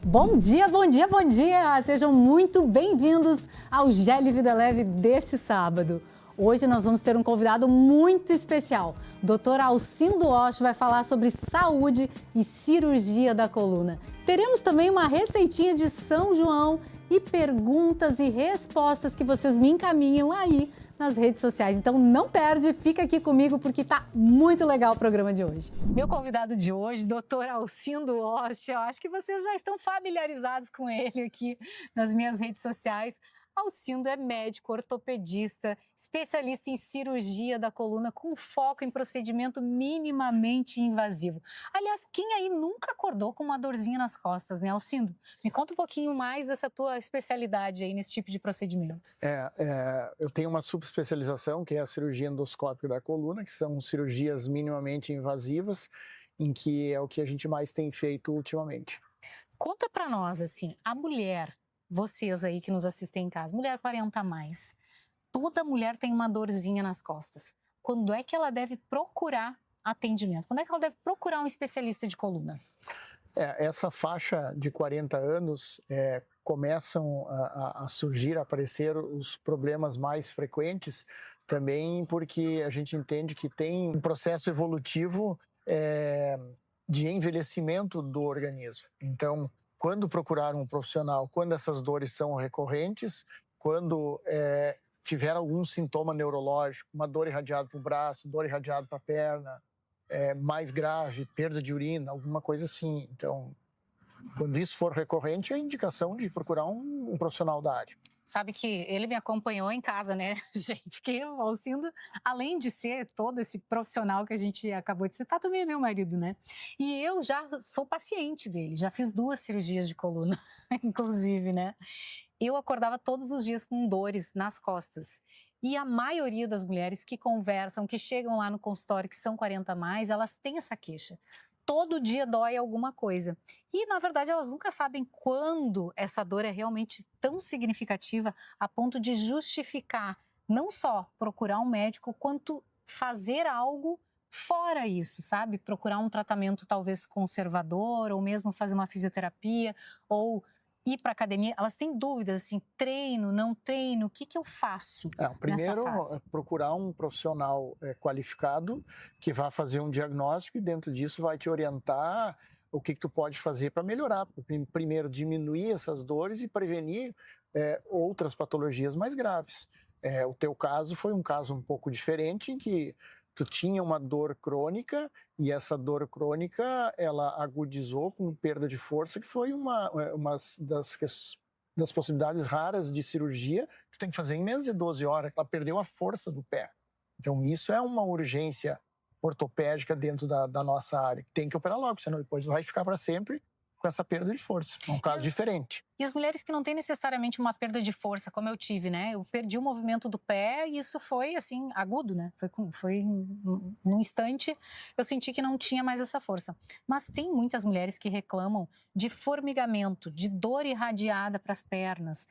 Bom dia, bom dia, bom dia! Sejam muito bem-vindos ao GEL Vida Leve desse sábado. Hoje nós vamos ter um convidado muito especial. Dr. Alcindo Osh vai falar sobre saúde e cirurgia da coluna. Teremos também uma receitinha de São João e perguntas e respostas que vocês me encaminham aí nas redes sociais. Então não perde, fica aqui comigo porque tá muito legal o programa de hoje. Meu convidado de hoje, Dr. Alcindo Osh, eu acho que vocês já estão familiarizados com ele aqui nas minhas redes sociais. Alcindo é médico, ortopedista, especialista em cirurgia da coluna com foco em procedimento minimamente invasivo. Aliás, quem aí nunca acordou com uma dorzinha nas costas, né, Alcindo? Me conta um pouquinho mais dessa tua especialidade aí nesse tipo de procedimento. Eu tenho uma subespecialização, que é a cirurgia endoscópica da coluna, que são cirurgias minimamente invasivas, em que é o que a gente mais tem feito ultimamente. Conta pra nós, assim, a mulher, vocês aí que nos assistem em casa, mulher 40 a mais, toda mulher tem uma dorzinha nas costas. Quando é que ela deve procurar atendimento? Quando é que ela deve procurar um especialista de coluna? Essa faixa de 40 anos começam a surgir, a aparecer os problemas mais frequentes, também porque a gente entende que tem um processo evolutivo de envelhecimento do organismo. Então, quando procurar um profissional, quando essas dores são recorrentes, quando tiver algum sintoma neurológico, uma dor irradiada para o braço, dor irradiada para a perna, mais grave, perda de urina, alguma coisa assim. Então, quando isso for recorrente, é indicação de procurar um profissional da área. Sabe que ele me acompanhou em casa, né, gente? Que o Alcindo, além de ser todo esse profissional que a gente acabou de citar, também é meu marido, né? E eu já sou paciente dele, já fiz 2 cirurgias de coluna, inclusive, né? Eu acordava todos os dias com dores nas costas. E a maioria das mulheres que conversam, que chegam lá no consultório, que são 40 a mais, elas têm essa queixa. Todo dia dói alguma coisa. E, na verdade, elas nunca sabem quando essa dor é realmente tão significativa a ponto de justificar não só procurar um médico, quanto fazer algo fora isso, sabe? Procurar um tratamento talvez conservador, ou mesmo fazer uma fisioterapia, ou ir para academia. Elas têm dúvidas, assim, treino, não treino, o que eu faço Primeiro, nessa fase? procurar um profissional qualificado que vá fazer um diagnóstico e dentro disso vai te orientar o que tu pode fazer para melhorar. Primeiro, diminuir essas dores e prevenir outras patologias mais graves. O teu caso foi um caso um pouco diferente, em que tu tinha uma dor crônica e essa dor crônica ela agudizou com perda de força, que foi uma das possibilidades raras de cirurgia que tu tem que fazer em menos de 12 horas. Ela perdeu a força do pé. Então isso é uma urgência ortopédica dentro da nossa área. Tem que operar logo, senão depois vai ficar para sempre com essa perda de força. É um caso diferente. E as mulheres que não têm necessariamente uma perda de força, como eu tive, né? Eu perdi o movimento do pé e isso foi, assim, agudo, né? Foi num instante, eu senti que não tinha mais essa força. Mas tem muitas mulheres que reclamam de formigamento, de dor irradiada para as pernas,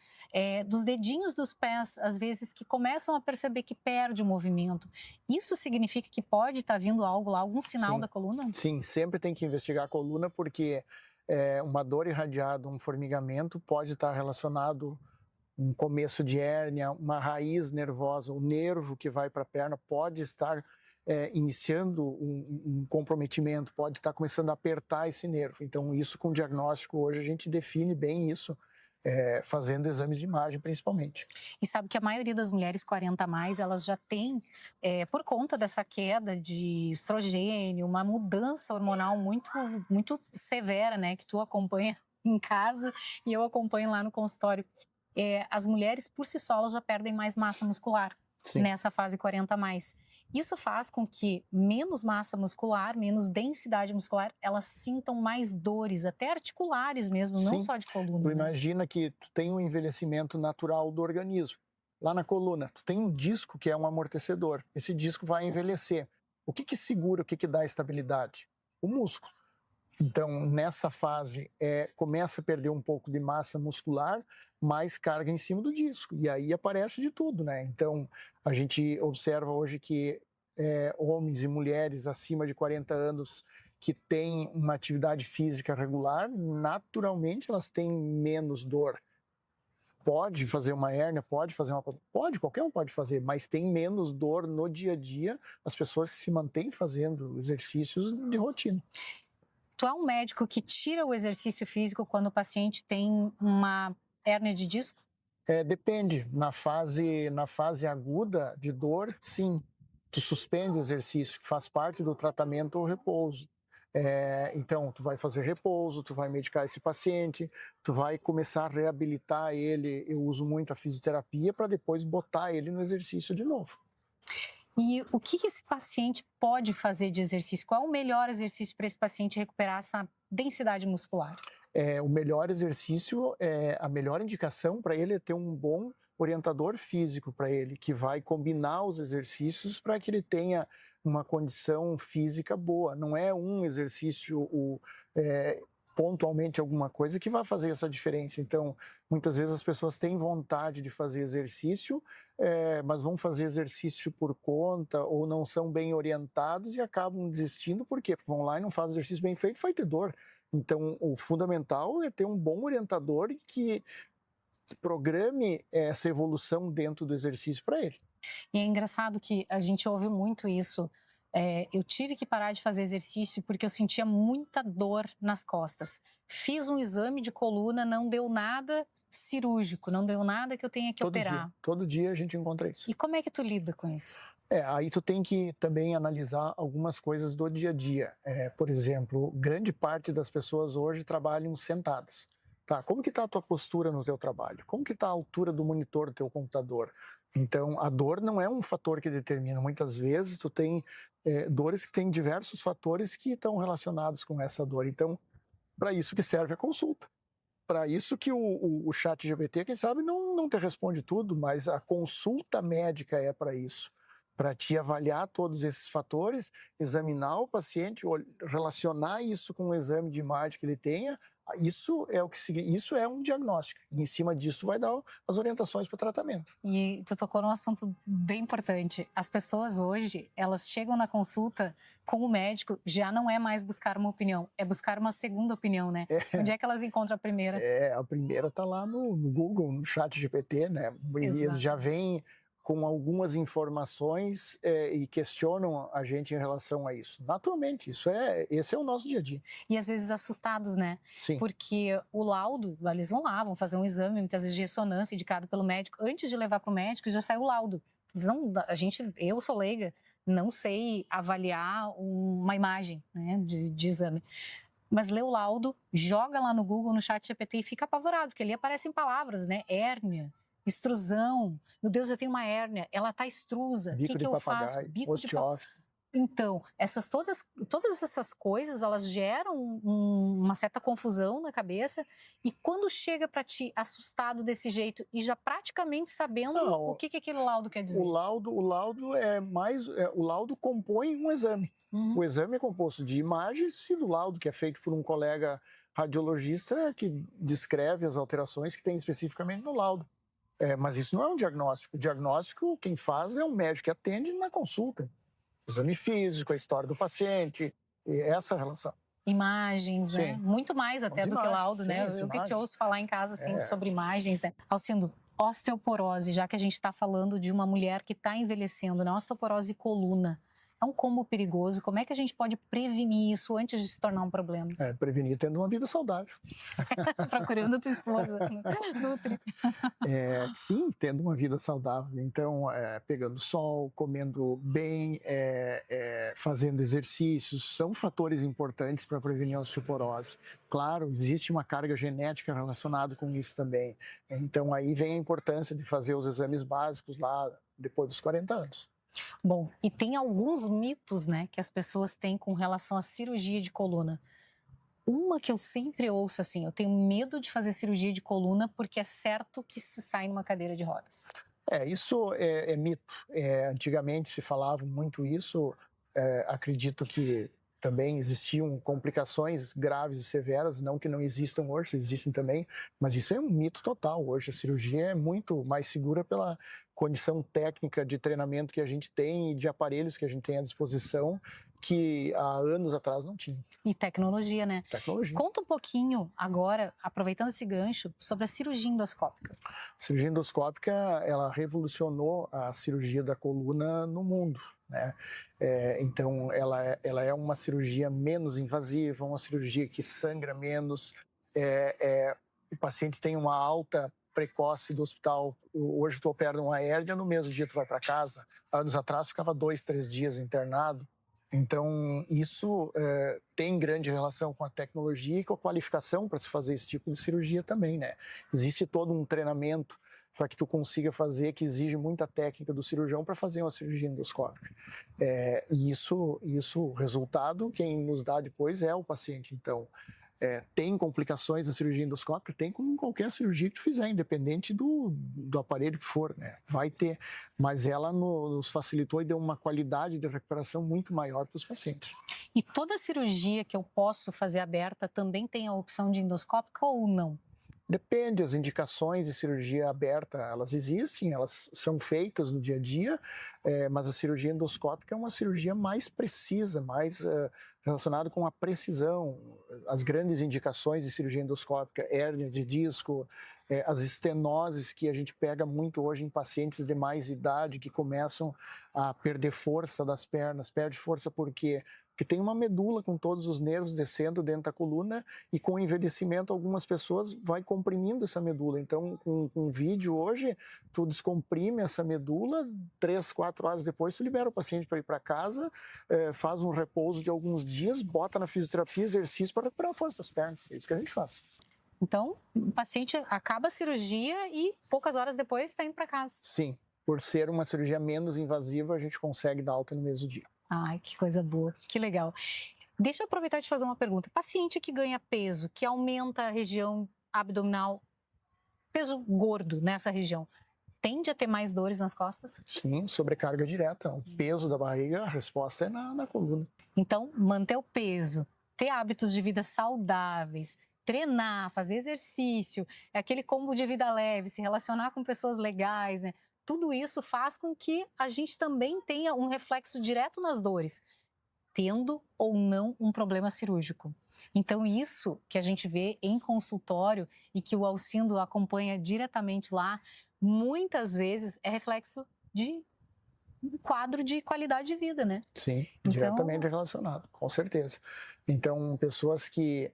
dos dedinhos dos pés, às vezes, que começam a perceber que perde o movimento. Isso significa que pode estar vindo algo lá, algum sinal da coluna? Sim, sempre tem que investigar a coluna, porque uma dor irradiada, um formigamento pode estar relacionado um começo de hérnia, uma raiz nervosa, o nervo que vai para a perna pode estar iniciando um comprometimento, pode estar começando a apertar esse nervo. Então isso com diagnóstico hoje a gente define bem isso, fazendo exames de imagem principalmente. E sabe que a maioria das mulheres 40 a mais, elas já têm, por conta dessa queda de estrogênio, uma mudança hormonal muito, muito severa, né? Que tu acompanha em casa e eu acompanho lá no consultório. As mulheres, por si só, elas já perdem mais massa muscular. Sim. Nessa fase 40 a mais. Isso faz com que menos massa muscular, menos densidade muscular, elas sintam mais dores, até articulares mesmo, não só de coluna. Tu imagina que tu tem um envelhecimento natural do organismo. Lá na coluna, tu tem um disco que é um amortecedor. Esse disco vai envelhecer. O que segura, o que dá estabilidade? O músculo. Então, nessa fase, começa a perder um pouco de massa muscular, mais carga em cima do disco. E aí aparece de tudo, né? Então, a gente observa hoje que homens e mulheres acima de 40 anos que têm uma atividade física regular, naturalmente elas têm menos dor. Pode fazer uma hérnia, pode, qualquer um pode fazer, mas tem menos dor no dia a dia as pessoas que se mantêm fazendo exercícios de rotina. Tu é um médico que tira o exercício físico quando o paciente tem uma hérnia de disco? Depende. Na fase aguda de dor, sim. Tu suspende o exercício, que faz parte do tratamento ou repouso. Então, tu vai fazer repouso, tu vai medicar esse paciente, tu vai começar a reabilitar ele. Eu uso muito a fisioterapia para depois botar ele no exercício de novo. E o que esse paciente pode fazer de exercício? Qual é o melhor exercício para esse paciente recuperar essa densidade muscular? O melhor exercício, a melhor indicação para ele é ter um bom orientador físico para ele, que vai combinar os exercícios para que ele tenha uma condição física boa. Não é um exercício pontualmente alguma coisa que vai fazer essa diferença. Então, muitas vezes as pessoas têm vontade de fazer exercício, mas vão fazer exercício por conta ou não são bem orientados e acabam desistindo. Por quê? Porque vão lá e não fazem exercício bem feito, vai ter dor. Então, o fundamental é ter um bom orientador que programe essa evolução dentro do exercício para ele. E é engraçado que a gente ouve muito isso. Eu tive que parar de fazer exercício porque eu sentia muita dor nas costas. Fiz um exame de coluna, não deu nada cirúrgico, não deu nada que eu tenha que operar. Todo dia a gente encontra isso. E como é que tu lida com isso? Aí tu tem que também analisar algumas coisas do dia a dia. Por exemplo, grande parte das pessoas hoje trabalham sentadas. Tá, como que está a tua postura no teu trabalho? Como que está a altura do monitor do teu computador? Então, a dor não é um fator que determina. Muitas vezes tu tem dores que têm diversos fatores que estão relacionados com essa dor. Então, para isso que serve a consulta. Para isso que o ChatGPT, quem sabe, não te responde tudo, mas a consulta médica é para isso. Para te avaliar todos esses fatores, examinar o paciente, relacionar isso com o exame de imagem que ele tenha, isso é um diagnóstico. E em cima disso, tu vai dar as orientações para o tratamento. E tu tocou num assunto bem importante. As pessoas hoje, elas chegam na consulta com o médico, já não é mais buscar uma opinião, é buscar uma segunda opinião, né? Onde é que elas encontram a primeira? A primeira está lá no Google, no ChatGPT, né? E eles já vêm com algumas informações e questionam a gente em relação a isso. Naturalmente, esse é o nosso dia a dia. E às vezes assustados, né? Sim. Porque o laudo, eles vão lá, vão fazer um exame, muitas vezes de ressonância, indicado pelo médico. Antes de levar para o médico, já saiu o laudo. Eu sou leiga, não sei avaliar uma imagem, né, de exame. Mas lê o laudo, joga lá no Google, no ChatGPT e fica apavorado, porque ali aparecem palavras, né? Hérnia, extrusão. Meu Deus, eu tenho uma hérnia, ela está extrusa. O que eu faço? Bico de papagaio. Então, todas essas coisas, elas geram uma certa confusão na cabeça. E quando chega para ti assustado desse jeito e já praticamente sabendo o que aquele laudo quer dizer? O laudo compõe um exame. O exame é composto de imagens e do laudo, que é feito por um colega radiologista que descreve as alterações que tem especificamente no laudo. Mas isso não é um diagnóstico. O diagnóstico, quem faz é um médico que atende na consulta. Exame físico, a história do paciente, essa relação. Imagens, Sim. né? Muito mais até do que laudo, sim, né? Eu que te ouço falar em casa assim, sobre imagens, né? Alcindo, osteoporose, já que a gente está falando de uma mulher que está envelhecendo, né? Osteoporose e coluna. É um combo perigoso. Como é que a gente pode prevenir isso antes de se tornar um problema? Prevenir tendo uma vida saudável. Procurando a tua esposa. Nutri. Sim, tendo uma vida saudável. Então, pegando sol, comendo bem, fazendo exercícios, são fatores importantes para prevenir a osteoporose. Claro, existe uma carga genética relacionada com isso também. Então, aí vem a importância de fazer os exames básicos lá depois dos 40 anos. Bom, e tem alguns mitos, né, que as pessoas têm com relação à cirurgia de coluna. Uma que eu sempre ouço assim, eu tenho medo de fazer cirurgia de coluna porque é certo que se sai numa cadeira de rodas. Isso é mito. Antigamente se falava muito isso, acredito que também existiam complicações graves e severas, não que não existam hoje, existem também, mas isso é um mito total. Hoje a cirurgia é muito mais segura condição técnica de treinamento que a gente tem e de aparelhos que a gente tem à disposição que há anos atrás não tinha. E tecnologia, né? Tecnologia. Conta um pouquinho agora, aproveitando esse gancho, sobre a cirurgia endoscópica. A cirurgia endoscópica, ela revolucionou a cirurgia da coluna no mundo, né? Então, ela é uma cirurgia menos invasiva, uma cirurgia que sangra menos. O paciente tem uma alta precoce do hospital. Hoje tu opera uma hérnia, no mesmo dia tu vai para casa. Anos atrás ficava 2, 3 dias internado. Então, isso tem grande relação com a tecnologia e com a qualificação para se fazer esse tipo de cirurgia também, né? Existe todo um treinamento para que tu consiga fazer, que exige muita técnica do cirurgião para fazer uma cirurgia endoscópica. E o resultado, quem nos dá depois é o paciente. Então, tem complicações da cirurgia endoscópica? Tem, como em qualquer cirurgia que tu fizer, independente do aparelho que for, né? Vai ter, mas ela nos facilitou e deu uma qualidade de recuperação muito maior para os pacientes. E toda cirurgia que eu posso fazer aberta também tem a opção de endoscópica ou não? Depende, as indicações de cirurgia aberta, elas existem, elas são feitas no dia a dia, mas a cirurgia endoscópica é uma cirurgia mais precisa, mais relacionada com a precisão. As grandes indicações de cirurgia endoscópica, hérnias de disco, as estenoses que a gente pega muito hoje em pacientes de mais idade que começam a perder força das pernas. Perde força por quê? Porque tem uma medula com todos os nervos descendo dentro da coluna e com o envelhecimento algumas pessoas vai comprimindo essa medula. Então, com vídeo hoje, tu descomprime essa medula, 3, 4 horas depois tu libera o paciente para ir para casa, faz um repouso de alguns dias, bota na fisioterapia, exercício para recuperar a força das pernas. É isso que a gente faz. Então, o paciente acaba a cirurgia e poucas horas depois está indo para casa. Sim, por ser uma cirurgia menos invasiva, a gente consegue dar alta no mesmo dia. Ai, que coisa boa, que legal. Deixa eu aproveitar e te fazer uma pergunta. Paciente que ganha peso, que aumenta a região abdominal, peso gordo nessa região, tende a ter mais dores nas costas? Sim, sobrecarga direta. O peso da barriga, a resposta é na coluna. Então, manter o peso, ter hábitos de vida saudáveis, treinar, fazer exercício, é aquele combo de vida leve, se relacionar com pessoas legais, né? Tudo isso faz com que a gente também tenha um reflexo direto nas dores, tendo ou não um problema cirúrgico. Então, isso que a gente vê em consultório e que o Alcindo acompanha diretamente lá, muitas vezes é reflexo de um quadro de qualidade de vida, né? Sim, diretamente relacionado, com certeza. Então, pessoas que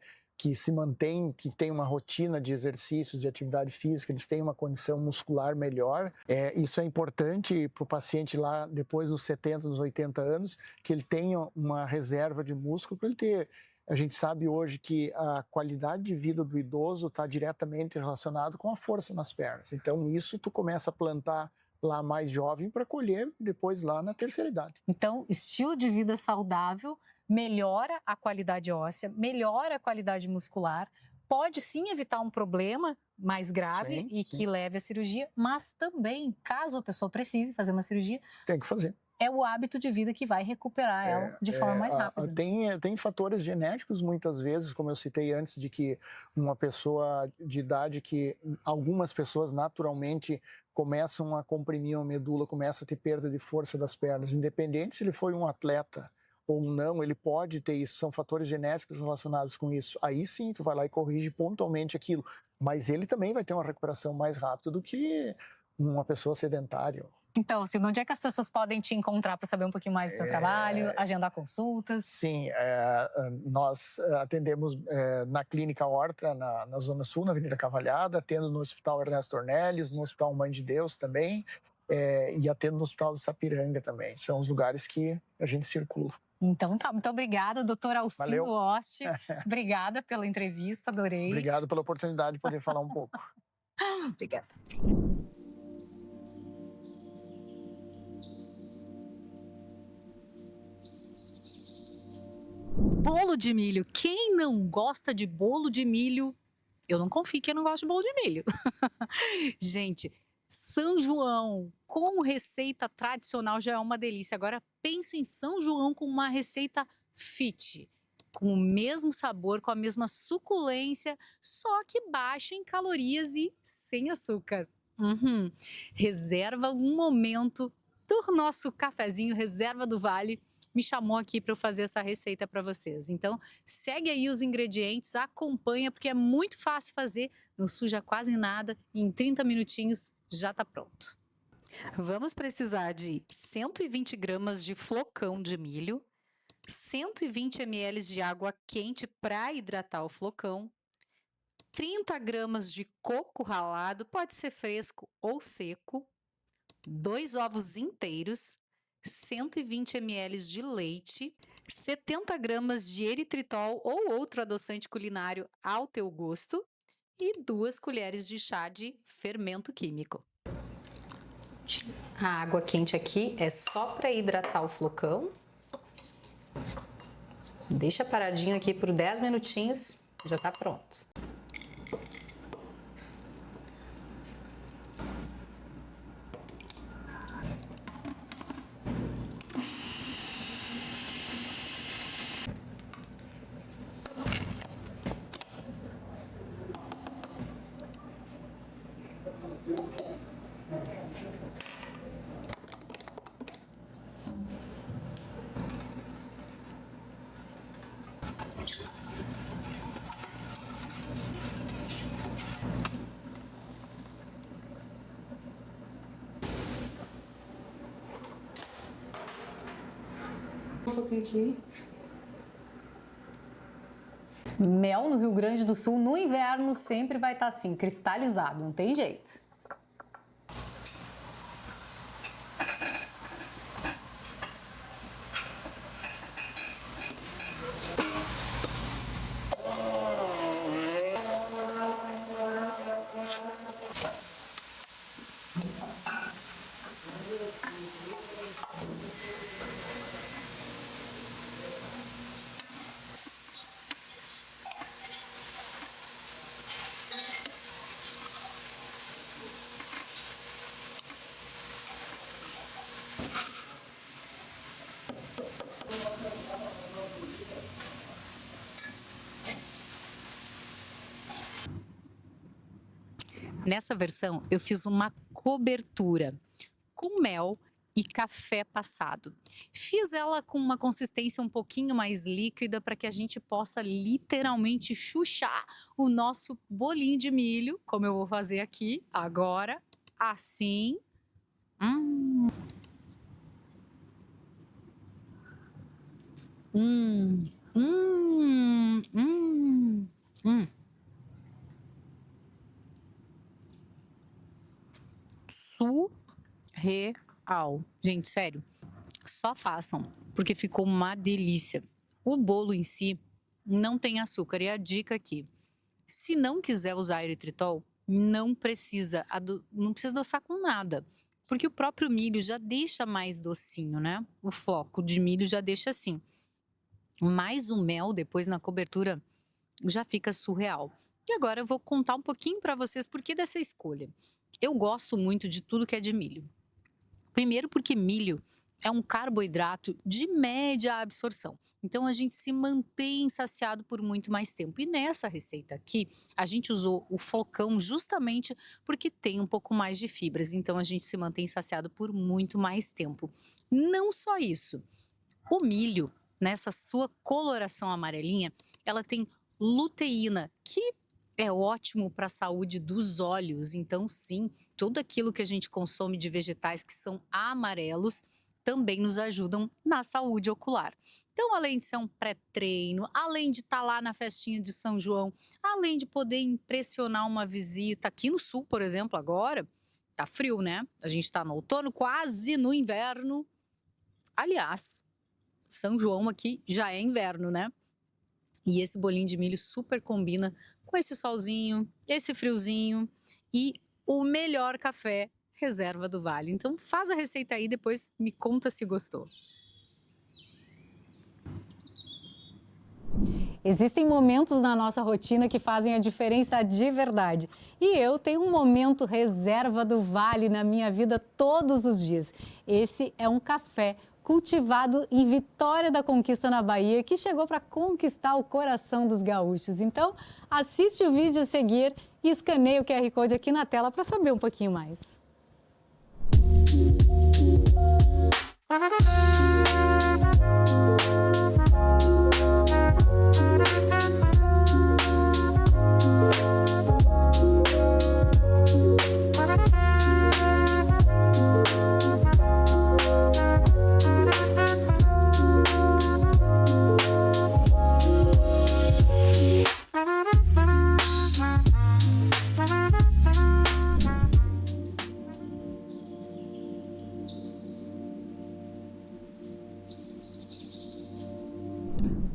se mantêm, que têm uma rotina de exercícios, de atividade física, eles têm uma condição muscular melhor. Isso é importante para o paciente lá, depois dos 70, dos 80 anos, que ele tenha uma reserva de músculo para ele ter. A gente sabe hoje que a qualidade de vida do idoso está diretamente relacionado com a força nas pernas. Então, isso tu começa a plantar lá mais jovem para colher depois lá na terceira idade. Então, estilo de vida saudável melhora a qualidade óssea, melhora a qualidade muscular, pode sim evitar um problema mais grave que leve à cirurgia, mas também, caso a pessoa precise fazer uma cirurgia, tem que fazer. É o hábito de vida que vai recuperar ela de forma mais rápida. Tem fatores genéticos muitas vezes, como eu citei antes, de que uma pessoa de idade que algumas pessoas naturalmente começam a comprimir a medula, começam a ter perda de força das pernas, independente se ele foi um atleta ou não, ele pode ter isso, são fatores genéticos relacionados com isso. Aí sim, tu vai lá e corrige pontualmente aquilo, mas ele também vai ter uma recuperação mais rápida do que uma pessoa sedentária. Então, Alcindo, onde é que as pessoas podem te encontrar para saber um pouquinho mais do teu trabalho, agendar consultas? Sim, nós atendemos na Clínica Horta, na Zona Sul, na Avenida Cavalhada, atendo no Hospital Ernesto Ornelis, no Hospital Mãe de Deus também, e atendo no Hospital de Sapiranga também. São os lugares que a gente circula. Então tá, muito obrigada, doutor Alcindo Ost. Obrigada pela entrevista, adorei. Obrigado pela oportunidade de poder falar um pouco. Obrigada. Bolo de milho. Quem não gosta de bolo de milho? Eu não confio que eu não gosto de bolo de milho. Gente, São João com receita tradicional já é uma delícia. Agora pense em São João com uma receita fit, com o mesmo sabor, com a mesma suculência, só que baixa em calorias e sem açúcar. Reserva um momento do nosso cafezinho Reserva do Vale me chamou aqui para eu fazer essa receita para vocês. Então, segue aí os ingredientes, acompanha, porque é muito fácil fazer, não suja quase nada e em 30 minutinhos já está pronto. Vamos precisar de 120 gramas de flocão de milho, 120 ml de água quente para hidratar o flocão, 30 gramas de coco ralado, pode ser fresco ou seco, 2 ovos inteiros, 120 ml de leite, 70 gramas de eritritol ou outro adoçante culinário ao teu gosto e 2 colheres de chá de fermento químico. A água quente aqui é só para hidratar o flocão. Deixa paradinho aqui por 10 minutinhos, já está pronto. Um pouquinho aqui. Mel no Rio Grande do Sul, no inverno, sempre vai estar assim, cristalizado, não tem jeito. Nessa versão, eu fiz uma cobertura com mel e café passado. Fiz ela com uma consistência um pouquinho mais líquida para que a gente possa literalmente chuchar o nosso bolinho de milho, como eu vou fazer aqui agora, assim. Hum. Hum. Hum. Hum. Hum. Surreal. Gente, sério, só façam, porque ficou uma delícia. O bolo em si não tem açúcar, e a dica aqui, se não quiser usar eritritol, não precisa adoçar com nada, porque o próprio milho já deixa mais docinho, né? O floco de milho já deixa assim. Mas o mel, depois na cobertura, já fica surreal. E agora eu vou contar um pouquinho para vocês por que dessa escolha. Eu gosto muito de tudo que é de milho. Primeiro porque milho é um carboidrato de média absorção. Então a gente se mantém saciado por muito mais tempo. E nessa receita aqui, a gente usou o flocão justamente porque tem um pouco mais de fibras. Então a gente se mantém saciado por muito mais tempo. Não só isso. O milho, nessa sua coloração amarelinha, ela tem luteína, que é ótimo para a saúde dos olhos. Então, sim, tudo aquilo que a gente consome de vegetais que são amarelos também nos ajudam na saúde ocular. Então, além de ser um pré-treino, além de estar lá na festinha de São João, além de poder impressionar uma visita aqui no sul, por exemplo, agora, tá frio, né? A gente está no outono, quase no inverno. Aliás, São João aqui já é inverno, né? E esse bolinho de milho super combina com esse solzinho, esse friozinho e o melhor café Reserva do Vale. Então faz a receita aí, depois me conta se gostou. Existem momentos na nossa rotina que fazem a diferença de verdade. E eu tenho um momento Reserva do Vale na minha vida todos os dias. Esse é um café com cultivado em Vitória da Conquista, na Bahia, que chegou para conquistar o coração dos gaúchos. Então, assiste o vídeo a seguir e escaneie o QR Code aqui na tela para saber um pouquinho mais.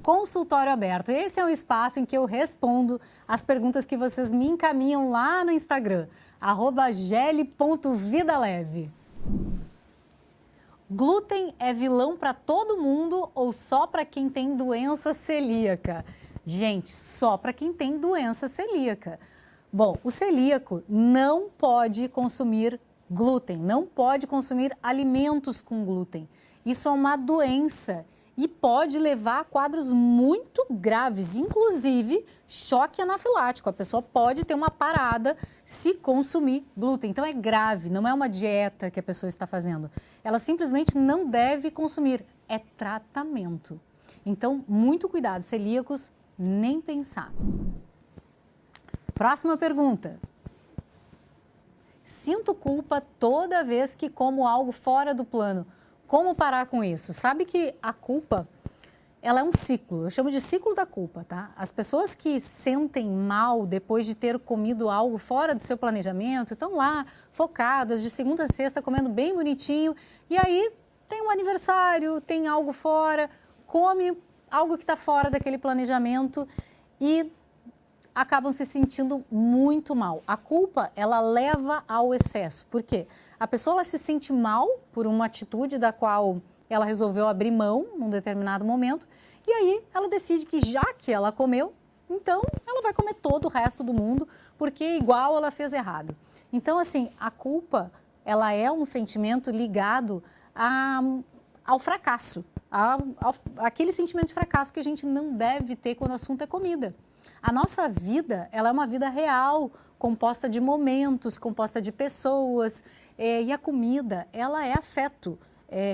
Consultório Aberto. Esse é um espaço em que eu respondo as perguntas que vocês me encaminham lá no Instagram, @geli.vidaleve. Glúten é vilão para todo mundo ou só para quem tem doença celíaca? Gente, só para quem tem doença celíaca. Bom, o celíaco não pode consumir glúten, não pode consumir alimentos com glúten. Isso é uma doença e pode levar a quadros muito graves, inclusive choque anafilático. A pessoa pode ter uma parada se consumir glúten. Então é grave, não é uma dieta que a pessoa está fazendo. Ela simplesmente não deve consumir, é tratamento. Então, muito cuidado, celíacos, nem pensar. Próxima pergunta. Sinto culpa toda vez que como algo fora do plano. Como parar com isso? Sabe que a culpa, ela é um ciclo, eu chamo de ciclo da culpa, tá? As pessoas que sentem mal depois de ter comido algo fora do seu planejamento, estão lá focadas de segunda a sexta comendo bem bonitinho, e aí tem um aniversário, tem algo fora, come algo que está fora daquele planejamento e acabam se sentindo muito mal. A culpa, ela leva ao excesso. Por quê? A pessoa ela se sente mal por uma atitude da qual ela resolveu abrir mão num determinado momento e aí ela decide que já que ela comeu, então ela vai comer todo o resto do mundo porque igual ela fez errado. Então, assim, a culpa, ela é um sentimento ligado ao fracasso, aquele sentimento de fracasso que a gente não deve ter quando o assunto é comida. A nossa vida, ela é uma vida real, composta de momentos, composta de pessoas, e a comida, ela é afeto.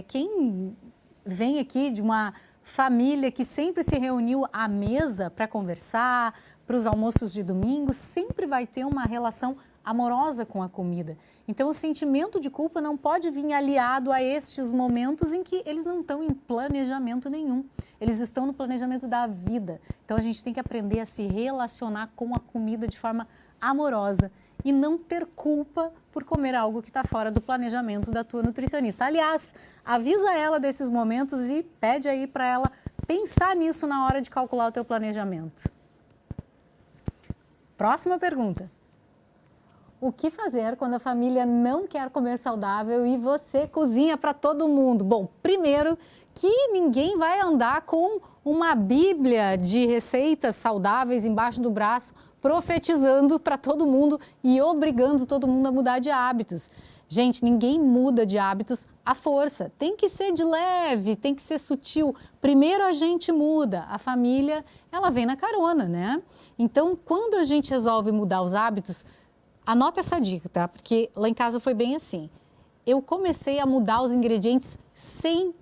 Quem vem aqui de uma família que sempre se reuniu à mesa para conversar, para os almoços de domingo, sempre vai ter uma relação amorosa com a comida. Então, o sentimento de culpa não pode vir aliado a estes momentos em que eles não estão em planejamento nenhum. Eles estão no planejamento da vida. Então, a gente tem que aprender a se relacionar com a comida de forma amorosa e não ter culpa por comer algo que está fora do planejamento da tua nutricionista. Aliás, avisa ela desses momentos e pede aí para ela pensar nisso na hora de calcular o teu planejamento. Próxima pergunta. O que fazer quando a família não quer comer saudável e você cozinha para todo mundo? Bom, primeiro que ninguém vai andar com uma bíblia de receitas saudáveis embaixo do braço, profetizando para todo mundo e obrigando todo mundo a mudar de hábitos. Gente, ninguém muda de hábitos à força. Tem que ser de leve, tem que ser sutil. Primeiro a gente muda, a família, ela vem na carona, né? Então, quando a gente resolve mudar os hábitos, anota essa dica, tá? Porque lá em casa foi bem assim. Eu comecei a mudar os ingredientes sem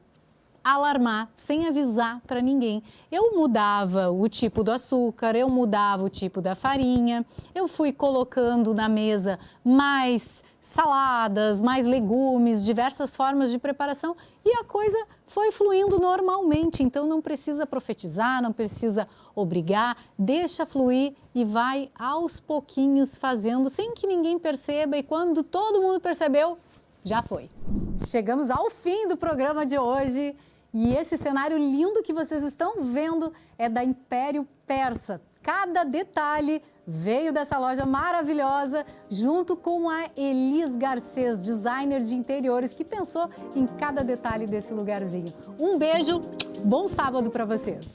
alarmar, sem avisar para ninguém. Eu mudava o tipo do açúcar, eu mudava o tipo da farinha, eu fui colocando na mesa mais saladas, mais legumes, diversas formas de preparação e a coisa foi fluindo normalmente. Então não precisa profetizar, não precisa obrigar, deixa fluir e vai aos pouquinhos fazendo sem que ninguém perceba e quando todo mundo percebeu, já foi. Chegamos ao fim do programa de hoje e esse cenário lindo que vocês estão vendo é da Império Persa. Cada detalhe veio dessa loja maravilhosa junto com a Elis Garcês, designer de interiores, que pensou em cada detalhe desse lugarzinho. Um beijo, bom sábado para vocês!